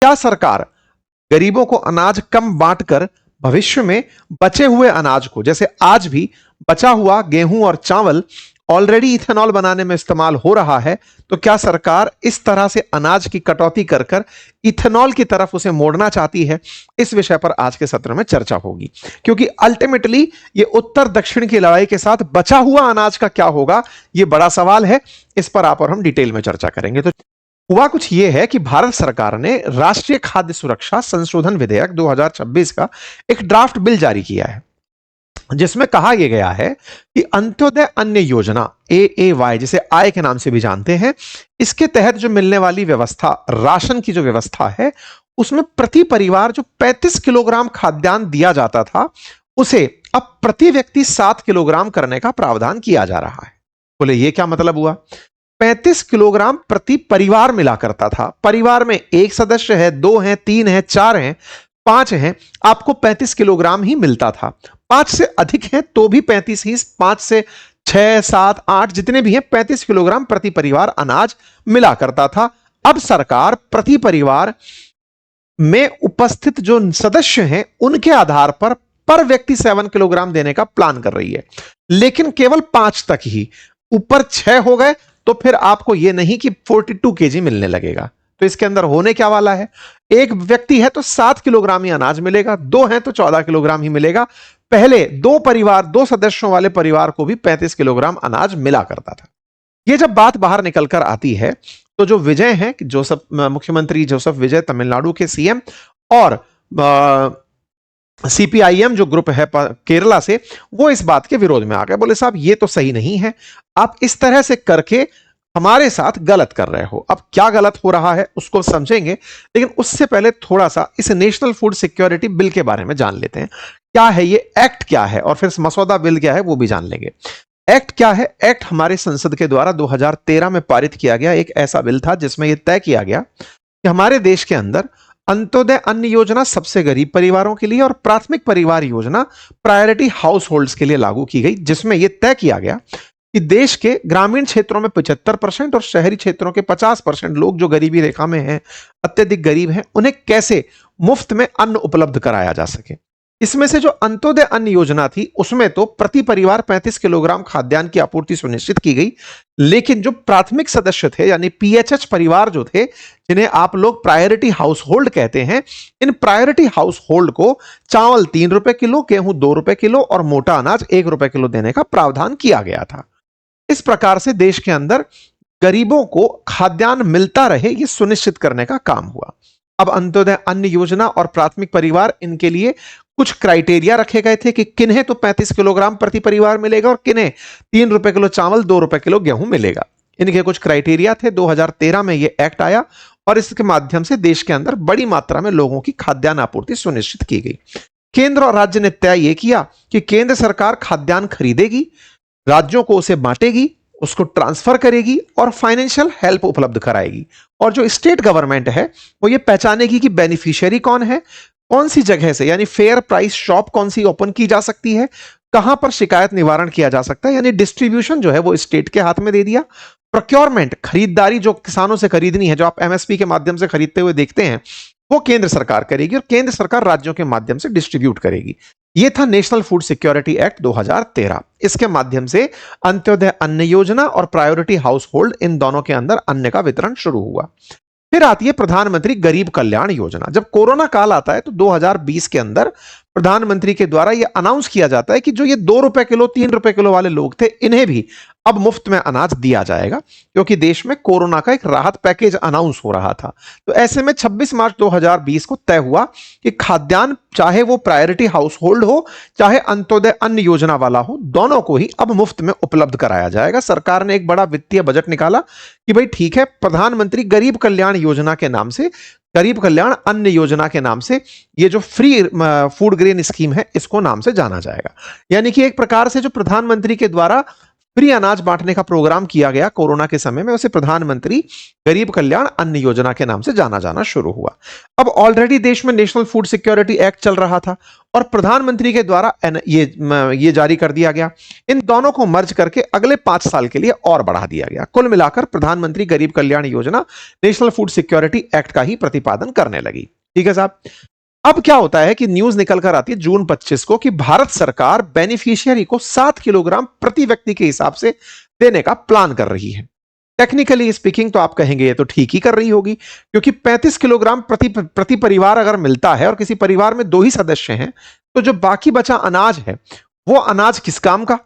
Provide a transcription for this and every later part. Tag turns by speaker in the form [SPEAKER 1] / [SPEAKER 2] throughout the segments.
[SPEAKER 1] क्या सरकार गरीबों को अनाज कम बांटकर भविष्य में बचे हुए अनाज को, जैसे आज भी बचा हुआ गेहूं और चावल ऑलरेडी इथेनॉल बनाने में इस्तेमाल हो रहा है, तो क्या सरकार इस तरह से अनाज की कटौती कर कर इथेनॉल की तरफ उसे मोड़ना चाहती है? इस विषय पर आज के सत्र में चर्चा होगी, क्योंकि अल्टीमेटली ये उत्तर दक्षिण की लड़ाई के साथ बचा हुआ अनाज का क्या होगा, ये बड़ा सवाल है। इस पर आप और हम डिटेल में चर्चा करेंगे। तो हुआ कुछ यह है कि भारत सरकार ने राष्ट्रीय खाद्य सुरक्षा संशोधन विधेयक 2026 का एक ड्राफ्ट बिल जारी किया है, जिसमें कहा यह गया है कि अंत्योदय अन्न योजना AAY, जिसे आय के नाम से भी जानते हैं, इसके तहत जो मिलने वाली व्यवस्था, राशन की जो व्यवस्था है, उसमें प्रति परिवार जो 35 किलोग्राम खाद्यान्न दिया जाता था, उसे अब प्रति व्यक्ति 7 किलोग्राम करने का प्रावधान किया जा रहा है। बोले ये क्या मतलब हुआ? 35 किलोग्राम प्रति परिवार मिला करता था। परिवार में एक सदस्य है, 2 हैं, 3 हैं, 4 हैं, 5 हैं, आपको 35 किलोग्राम ही मिलता था। 5 से अधिक हैं तो भी 35 ही, 5 से 6, 7, 8 जितने भी हैं 35 किलोग्राम प्रति परिवार अनाज मिला करता था। अब सरकार प्रति परिवार में उपस्थित जो सदस्य हैं उनके आधार पर व्यक्ति 7 किलोग्राम देने का प्लान कर रही है, लेकिन केवल 5 तक ही। ऊपर 6 हो गए तो फिर आपको यह नहीं कि 42 केजी मिलने लगेगा। तो इसके अंदर होने क्या वाला है? एक व्यक्ति है तो 7 किलोग्राम ही अनाज मिलेगा, 2 हैं तो 14 किलोग्राम ही मिलेगा। पहले 2 सदस्यों वाले परिवार को भी 35 किलोग्राम अनाज मिला करता था। यह जब बात बाहर निकलकर आती है तो जो विजय हैं, मुख्यमंत्री जोसेफ विजय, तमिलनाडु के CM, और CPIM जो ग्रुप है केरला से, वो इस बात के विरोध में आ गए। बोले साहब ये तो सही नहीं है, आप इस तरह से करके हमारे साथ गलत कर रहे हो। अब क्या गलत हो रहा है उसको समझेंगे, लेकिन उससे पहले थोड़ा सा इस नेशनल फूड सिक्योरिटी बिल के बारे में जान लेते हैं। क्या है ये एक्ट, क्या है, और फिर मसौदा बिल क्या है वो भी जान लेंगे। एक्ट क्या है? एक्ट हमारे संसद के द्वारा 2013 में पारित किया गया एक ऐसा बिल था जिसमें यह तय किया गया कि हमारे देश के अंदर अंत्योदय अन्न योजना सबसे गरीब परिवारों के लिए और प्राथमिक परिवार योजना प्रायोरिटी हाउस होल्ड्स के लिए लागू की गई, जिसमें यह तय किया गया कि देश के ग्रामीण क्षेत्रों में 75% और शहरी क्षेत्रों के 50% लोग जो गरीबी रेखा में हैं, अत्यधिक गरीब हैं, उन्हें कैसे मुफ्त में अन्न उपलब्ध कराया जा सके। इसमें से जो अंत्योदय अन्न योजना थी उसमें तो प्रति परिवार 35 किलोग्राम खाद्यान्न की आपूर्ति सुनिश्चित की गई, लेकिन जो प्राथमिक सदस्य थे यानी PHH परिवार जो थे, जिन्हें आप लोग प्रायोरिटी हाउस होल्ड कहते हैं, इन प्रायोरिटी हाउस होल्ड को चावल 3 रुपए किलो, गेहूं 2 रुपए किलो और मोटा अनाज 1 रुपए किलो देने का प्रावधान किया गया था। इस प्रकार से देश के अंदर गरीबों को खाद्यान्न मिलता रहे, यह सुनिश्चित करने का काम हुआ। अब अंत्योदय अन्न योजना और प्राथमिक परिवार, इनके लिए कुछ क्राइटेरिया रखे गए थे कि किन्हें तो 35 किलोग्राम प्रति परिवार मिलेगा और किन्हें 3 रुपए किलो चावल, 2 रुपए किलो गेहूं मिलेगा। इनके कुछ क्राइटेरिया थे। 2013 में यह एक्ट आया और इसके माध्यम से देश के अंदर बड़ी मात्रा में लोगों की खाद्यान्न आपूर्ति सुनिश्चित की गई। केंद्र और राज्य ने तय यह किया कि केंद्र सरकार खाद्यान्न खरीदेगी, राज्यों को उसे बांटेगी, उसको ट्रांसफर करेगी और फाइनेंशियल हेल्प उपलब्ध कराएगी। और जो स्टेट गवर्नमेंट है वो ये पहचानेगी कि बेनिफिशियरी कौन है, कौन सी जगह से यानी फेयर प्राइस शॉप कौन सी ओपन की जा सकती है, कहां पर शिकायत निवारण किया जा सकता है, यानी डिस्ट्रीब्यूशन जो है वो स्टेट के हाथ में दे दिया। प्रोक्योरमेंट, खरीदारी जो किसानों से खरीदनी है, जो आप MSP के माध्यम से खरीदते हुए देखते हैं, वो केंद्र सरकार करेगी और केंद्र सरकार राज्यों के माध्यम से डिस्ट्रीब्यूट करेगी। यह था नेशनल फूड सिक्योरिटी एक्ट 2013। इसके माध्यम से अंत्योदय अन्न योजना और प्रायोरिटी हाउस होल्ड, इन दोनों के अंदर अन्न का वितरण शुरू हुआ। फिर आती है प्रधानमंत्री गरीब कल्याण योजना। जब कोरोना काल आता है तो 2020 के अंदर प्रधानमंत्री के द्वारा यह अनाउंस किया जाता है कि जो ये 2 रुपए किलो 3 रुपए किलो वाले लोग थे, इन्हें भी अब मुफ्त में अनाज दिया जाएगा, क्योंकि देश में कोरोना का एक राहत पैकेज अनाउंस हो रहा था। तो ऐसे में 26 मार्च 2020 को तय हुआ कि खाद्यान्न, चाहे वो प्रायोरिटी हाउस होल्ड हो चाहे अंत्योदय अन्न योजना वाला हो, दोनों को ही अब मुफ्त में उपलब्ध कराया जाएगा। सरकार ने एक बड़ा वित्तीय बजट निकाला कि भाई ठीक है, प्रधानमंत्री गरीब कल्याण योजना के नाम से, गरीब कल्याण अन्न योजना के नाम से ये जो फ्री फूड ग्रेन स्कीम है, इसको नाम से जाना जाएगा। यानी कि एक प्रकार से जो प्रधानमंत्री के द्वारा फ्री अनाज बांटने का प्रोग्राम किया गया कोरोना के समय में, उसे प्रधानमंत्री गरीब कल्याण अन्न योजना के नाम से जाना जाना शुरू हुआ। अब ऑलरेडी देश में नेशनल फूड सिक्योरिटी एक्ट चल रहा था और प्रधानमंत्री के द्वारा ये जारी कर दिया गया। इन दोनों को मर्ज करके अगले 5 साल के लिए और बढ़ा दिया गया। कुल मिलाकर प्रधानमंत्री गरीब Kalyan Yojana national food security act का ही प्रतिपादन करने लगी। ठीक है साहब। अब क्या होता है कि न्यूज निकल कर आती है जून 25 को कि भारत सरकार बेनिफिशियरी को 7 किलोग्राम प्रति व्यक्ति के हिसाब से देने का प्लान कर रही है। टेक्निकली स्पीकिंग तो आप कहेंगे ये तो ठीक ही कर रही होगी, क्योंकि 35 किलोग्राम प्रति परिवार अगर मिलता है और किसी परिवार में 2 ही सदस्य हैं, तो जो बाकी बचा अनाज है वो अनाज किस काम का?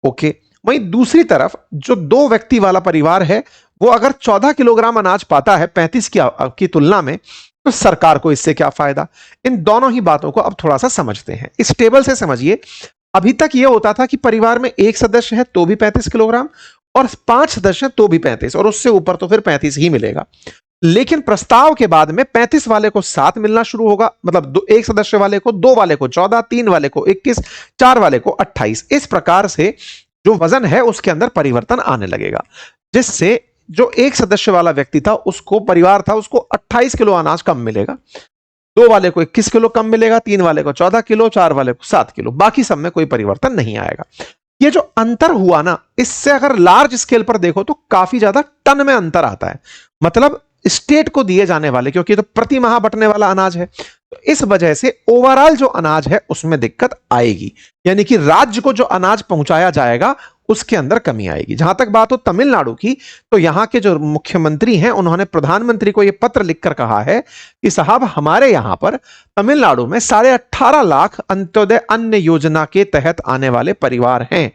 [SPEAKER 1] ओके। वहीं दूसरी तरफ जो 2 व्यक्ति वाला परिवार है वो अगर 14 किलोग्राम अनाज पाता है 35 की तुलना में, तो सरकार को इससे क्या फायदा? इन दोनों ही बातों को अब थोड़ा सा समझते हैं। इस टेबल से समझिए, अभी तक यह होता था कि परिवार में 1 सदस्य है तो भी 35 किलोग्राम और 5 सदस्य हैं तो भी 35, और उससे ऊपर तो फिर 35 ही मिलेगा। लेकिन प्रस्ताव के बाद में 35 वाले को 7 मिलना शुरू होगा, मतलब 1 सदस्य वाले को 2 वाले को 14, 3 वाले को 21, 4 वाले को 28। इस प्रकार से जो वजन है उसके अंदर परिवर्तन आने लगेगा, जिससे जो 1 सदस्य वाला व्यक्ति था, उसको परिवार था, उसको 28 किलो अनाज कम मिलेगा। 2 वाले को 21 किलो कम मिलेगा, 3 वाले को 14 किलो, 4 वाले को 7 किलो। बाकी सब में कोई परिवर्तन नहीं आएगा। ये जो अंतर हुआ ना, इससे अगर लार्ज स्केल पर देखो तो काफी ज्यादा टन में अंतर आता है। मतलब स्टेट को दिए जाने वाले, क्योंकि तो प्रति माह बटने वाला अनाज है, तो इस वजह से ओवरऑल जो अनाज है उसमें दिक्कत आएगी। यानी कि राज्य को जो अनाज पहुंचाया जाएगा उसके अंदर कमी आएगी। जहां तक बात हो तमिलनाडु की, तो यहां के जो मुख्यमंत्री हैं उन्होंने प्रधानमंत्री को यह पत्र लिखकर कहा है कि साहब हमारे यहां पर तमिलनाडु में 18.5 लाख अंत्योदय अन्न योजना के तहत आने वाले परिवार हैं।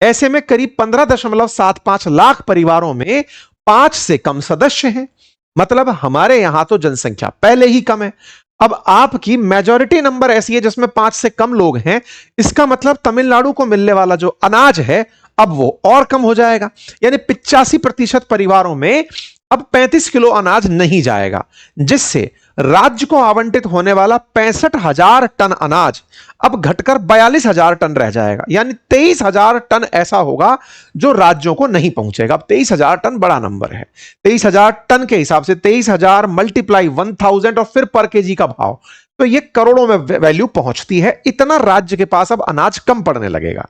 [SPEAKER 1] ऐसे में करीब 15.75 लाख परिवारों में 5 से कम सदस्य हैं। मतलब हमारे यहां तो जनसंख्या पहले ही कम है, अब आपकी मेजॉरिटी नंबर ऐसी है जिसमें 5 से कम लोग हैं। इसका मतलब तमिलनाडु को मिलने वाला जो अनाज है अब वो और कम हो जाएगा। यानी 85% परिवारों में अब 35 किलो अनाज नहीं जाएगा, जिससे राज्य को आवंटित होने वाला 65,000 टन अनाज अब घटकर 42,000 टन रह जाएगा। यानी 23,000 टन ऐसा होगा जो राज्यों को नहीं पहुंचेगा। अब 23,000 टन बड़ा नंबर है। 23,000 टन के हिसाब से 23,000 मल्टीप्लाई 1,000 और फिर पर केजी का भाव, तो ये करोड़ों में वैल्यू पहुंचती है। इतना राज्य के पास अब अनाज कम पड़ने लगेगा।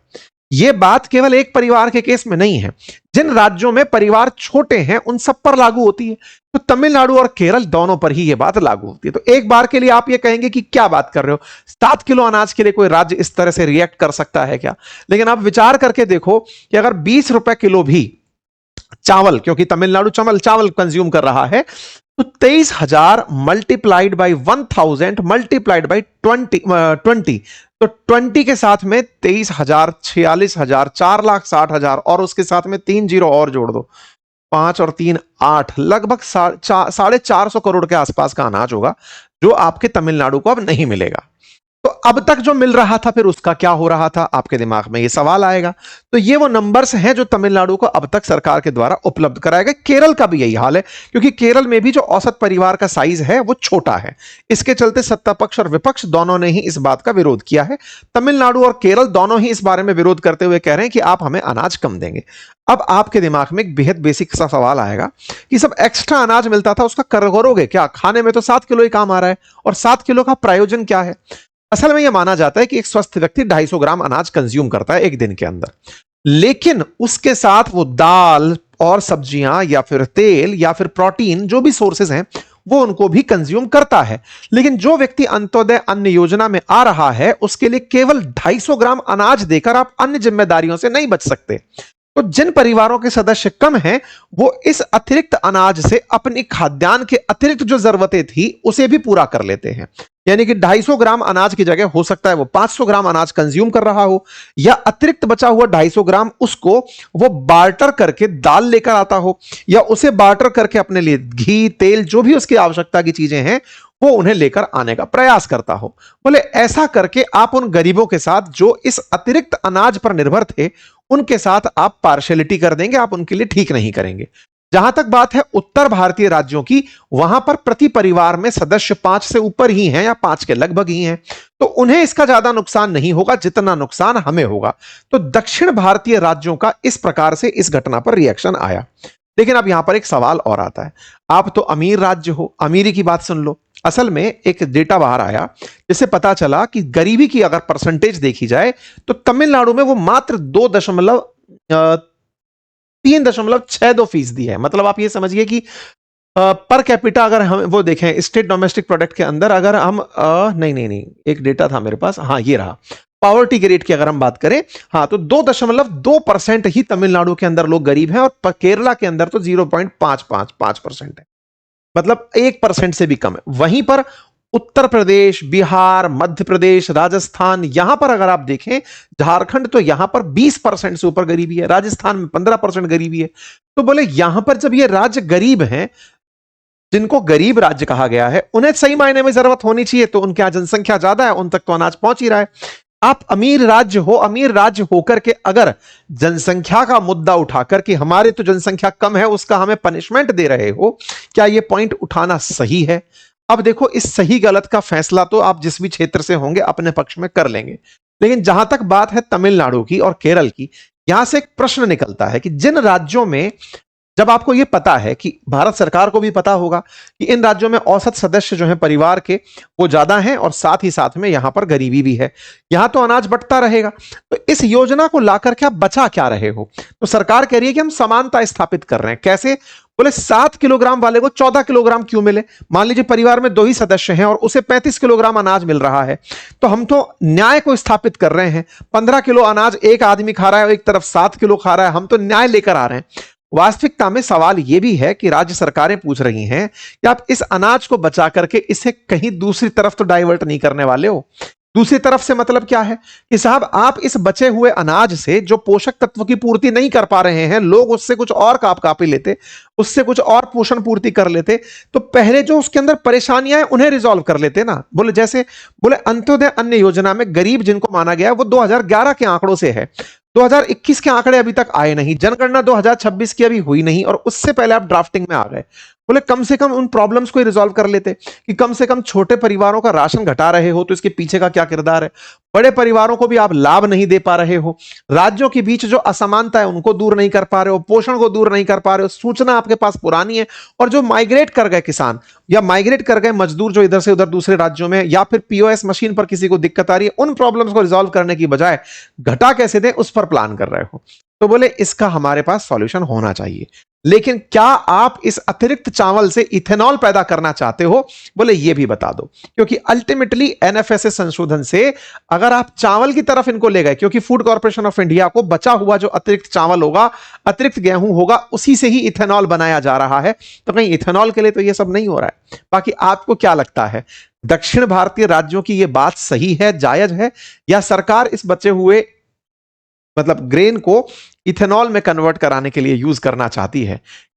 [SPEAKER 1] यह बात केवल एक परिवार के केस में नहीं है, जिन राज्यों में परिवार छोटे हैं उन सब पर लागू होती है। तो तमिलनाडु और केरल दोनों पर ही यह बात लागू होती है। तो एक बार के लिए आप ये कहेंगे कि क्या बात कर रहे हो, 7 किलो अनाज के लिए कोई राज्य इस तरह से रिएक्ट कर सकता है क्या? लेकिन आप विचार करके देखो कि अगर 20 रुपए किलो भी चावल, क्योंकि तमिलनाडु चावल कंज्यूम कर रहा है, तो 23,000 मल्टीप्लाइड बाई 1,000 मल्टीप्लाइड बाई 20, तो 20 के साथ में 23,000, 46,000, 4,60,000 और उसके साथ में 3 जीरो और जोड़ दो, 5 और 3 8, लगभग 450 करोड़ के आसपास का अनाज होगा जो आपके तमिलनाडु को अब नहीं मिलेगा। तो अब तक जो मिल रहा था फिर उसका क्या हो रहा था, आपके दिमाग में ये सवाल आएगा। तो ये वो नंबर्स हैं जो तमिलनाडु को अब तक सरकार के द्वारा उपलब्ध कराया गया। केरल का भी यही हाल है, क्योंकि केरल में भी जो औसत परिवार का साइज है वो छोटा है। इसके चलते सत्ता पक्ष और विपक्ष दोनों ने ही इस बात का विरोध किया है। तमिलनाडु और केरल दोनों ही इस बारे में विरोध करते हुए कह रहे हैं कि आप हमें अनाज कम देंगे। अब आपके दिमाग में एक बेहद बेसिक सा सवाल आएगा कि सब एक्स्ट्रा अनाज मिलता था उसका करोगे क्या? खाने में तो 7 किलो ही काम आ रहा है, और 7 किलो का प्रयोजन क्या है? असल में यह माना जाता है कि एक स्वस्थ व्यक्ति 250 ग्राम अनाज कंज्यूम करता है एक दिन के अंदर, लेकिन उसके साथ वो दाल और सब्जियां या फिर तेल या फिर प्रोटीन जो भी सोर्सेज हैं वो उनको भी कंज्यूम करता है। लेकिन जो व्यक्ति अंत्योदय अन्न योजना में आ रहा है उसके लिए केवल 250 ग्राम अनाज देकर आप अन्य जिम्मेदारियों से नहीं बच सकते। तो जिन परिवारों के सदस्य कम हैं वो इस अतिरिक्त अनाज से अपनी खाद्यान्न के अतिरिक्त जो जरूरतें थी उसे भी पूरा कर लेते हैं। यानी कि 250 ग्राम अनाज की जगह हो सकता है वो 500 ग्राम अनाज कंज्यूम कर रहा हो, या अतिरिक्त बचा हुआ 250 ग्राम उसको वो बार्टर करके दाल लेकर आता हो, या उसे बार्टर करके अपने लिए घी तेल जो भी उसकी आवश्यकता की चीजें हैं वो उन्हें लेकर आने का प्रयास करता हो। बोले ऐसा करके आप उन गरीबों के साथ जो इस अतिरिक्त अनाज पर निर्भर थे उनके साथ आप पार्शियलिटी कर देंगे, आप उनके लिए ठीक नहीं करेंगे। जहां तक बात है उत्तर भारतीय राज्यों की, वहां पर प्रति परिवार में सदस्य 5 से ऊपर ही हैं या 5 के लगभग ही हैं, तो उन्हें इसका ज्यादा नुकसान नहीं होगा जितना नुकसान हमें होगा। तो दक्षिण भारतीय राज्यों का इस प्रकार से इस घटना पर रिएक्शन आया। लेकिन अब यहां पर एक सवाल और आता है, आप तो अमीर राज्य हो, अमीरी की बात सुन लो। असल में एक डेटा बाहर आया जिससे पता चला कि गरीबी की अगर परसेंटेज देखी जाए तो तमिलनाडु में वो मात्र 3.62% है। मतलब आप ये समझिए कि पर कैपिटा अगर हम वो देखें स्टेट डोमेस्टिक प्रोडक्ट के अंदर, अगर हम नहीं, एक डेटा था मेरे पास, हाँ ये रहा, पॉवर्टी के रेट की अगर हम बात करें, हाँ तो 2.2% ही तमिलनाडु के अंदर लोग गरीब हैं, और केरला के अंदर तो 0.555% है, मतलब 1% से भी कम है। वहीं पर उत्तर प्रदेश, बिहार, मध्य प्रदेश, राजस्थान, यहां पर अगर आप देखें, झारखंड, तो यहां पर 20% से ऊपर गरीबी है, राजस्थान में 15% गरीबी है। तो बोले यहां पर जब ये राज्य गरीब हैं, जिनको गरीब राज्य कहा गया है, उन्हें सही मायने में जरूरत होनी चाहिए, तो उनके यहां जनसंख्या ज्यादा है, उन तक तो अनाज पहुंच ही रहा है। आप अमीर राज्य हो, अमीर राज्य होकर के अगर जनसंख्या का मुद्दा उठाकर कि हमारे तो जनसंख्या कम है उसका हमें पनिशमेंट दे रहे हो, क्या यह पॉइंट उठाना सही है? अब देखो, इस सही गलत का फैसला तो आप जिस भी क्षेत्र से होंगे अपने पक्ष में कर लेंगे, लेकिन जहां तक बात है तमिलनाडु की और केरल की, यहां से एक प्रश्न निकलता है कि जिन राज्यों में, जब आपको यह पता है कि भारत सरकार को भी पता होगा कि इन राज्यों में औसत सदस्य जो हैं परिवार के वो ज्यादा हैं, और साथ ही साथ में यहां पर गरीबी भी है, यहां तो अनाज बंटता रहेगा, तो इस योजना को लाकर के आप बचा क्या रहे हो? तो सरकार कह रही है कि हम समानता स्थापित कर रहे हैं। कैसे? बोले 7 किलोग्राम वाले को 14 किलोग्राम क्यों मिले? मान लीजिए परिवार में 2 ही सदस्य हैं और उसे 35 किलोग्राम अनाज मिल रहा है, तो हम तो न्याय को स्थापित कर रहे हैं। 15 किलो अनाज एक आदमी खा रहा है और एक तरफ 7 किलो खा रहा है, हम तो न्याय लेकर आ रहे हैं। वास्तविकता में सवाल यह भी है कि राज्य सरकारें पूछ रही हैं कि आप इस अनाज को बचा करके इसे कहीं दूसरी तरफ तो डाइवर्ट नहीं करने वाले हो। दूसरी तरफ से मतलब क्या है कि साहब, आप इस बचे हुए अनाज से जो पोषक तत्व की पूर्ति नहीं कर पा रहे हैं, लोग उससे कुछ और कापी लेते, उससे कुछ और पोषण पूर्ति कर लेते, तो पहले जो उसके अंदर परेशानियां हैं उन्हें रिजॉल्व कर लेते ना। बोले जैसे बोले अंत्योदय अन्न योजना में गरीब जिनको माना गया वो 2011 के आंकड़ों से है, 2021 के आंकड़े अभी तक आए नहीं, जनगणना 2026 की अभी हुई नहीं, और उससे पहले आप ड्राफ्टिंग में आ गए। बोले कम से कम उन प्रॉब्लम्स को रिजॉल्व कर लेते कि कम से कम छोटे परिवारों का राशन घटा रहे हो तो इसके पीछे का क्या किरदार है, बड़े परिवारों को भी आप लाभ नहीं दे पा रहे हो, राज्यों के बीच जो असमानता है उनको दूर नहीं कर पा रहे हो, पोषण को दूर नहीं कर पा रहे हो, सूचना आपके पास पुरानी है, और जो माइग्रेट कर गए किसान या माइग्रेट कर गए मजदूर जो इधर से उधर दूसरे राज्यों में, या फिर पीओएस मशीन पर किसी को दिक्कत आ रही है, उन प्रॉब्लम्स को रिजॉल्व करने की बजाय घटा कैसे दें उस पर प्लान कर रहे हो। तो बोले इसका हमारे पास सॉल्यूशन होना चाहिए, लेकिन क्या आप इस अतिरिक्त चावल से इथेनॉल पैदा करना चाहते हो? बोले ये भी बता दो, क्योंकि अल्टीमेटली एनएफएसए संशोधन से अगर आप चावल की तरफ इनको ले गए, क्योंकि फूड कॉर्पोरेशन ऑफ इंडिया को बचा हुआ जो अतिरिक्त चावल होगा, अतिरिक्त गेहूं होगा, उसी से ही इथेनॉल बनाया जा रहा है, तो कहीं इथेनॉल के लिए तो ये सब नहीं हो रहा है। बाकी आपको क्या लगता है, दक्षिण भारतीय राज्यों की यह बात सही है, जायज है, या सरकार इस बचे हुए मतलब ग्रेन को इथेनॉल में कन्वर्ट कराने के लिए यूज करना चाहती है?